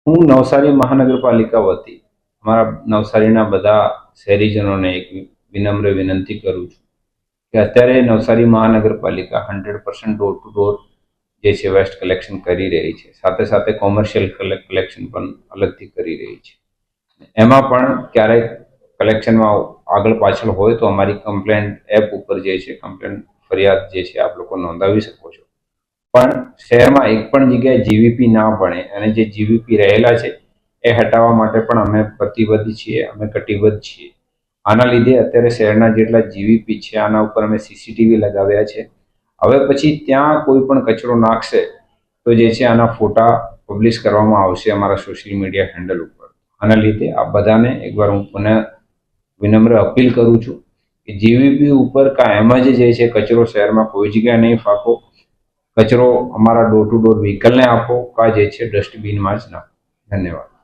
હું નવસારી મહાનગરપાલિકા વતી અમારા નવસારીના બધા શહેરીજનોને એક વિનમ્ર વિનંતી કરું છું કે અત્યારે નવસારી મહાનગરપાલિકા 100% ડોર ટુ ડોર જે છે વેસ્ટ કલેક્શન કરી રહી છે, સાથે સાથે કોમર્શિયલ કલેક્શન પણ અલગથી કરી રહી છે. એમાં પણ ક્યારેક કલેક્શનમાં આગળ પાછળ હોય તો અમારી કમ્પ્લેન્ટ એપ ઉપર જે છે કમ્પ્લેન્ટ ફરિયાદ જે છે આપ લોકો નોંધાવી શકો છો. પણ શહેરમાં એક પણ જગ્યાએ જીવીપી ના બને અને જે જીવીપી રહેલા છે એ હટાવવા માટે પણ અમે પ્રતિબદ્ધ છીએ, અમે કટિબદ્ધ છીએ. આના લીધે અત્યારે શહેરના જેટલા જીવીપી છે આના ઉપર અમે સીસીટીવી લગાવ્યા છે. હવે પછી ત્યાં કોઈ પણ કચરો નાખશે તો જે છે આના ફોટા પબ્લિશ કરવામાં આવશે અમારા સોશિયલ મીડિયા હેન્ડલ ઉપર. આના લીધે આ બધાને એકવાર હું પુનઃ વિનમ્ર અપીલ કરું છું કે જીવીપી ઉપર કાયમ જ જે છે કચરો શહેરમાં કોઈ જગ્યાએ નહીં ફાંકો. કચરો અમારા ડોર ટુ ડોર વ્હીકલને આપો કા જે છે ડસ્ટબિનમાં જ નાખો. ધન્યવાદ.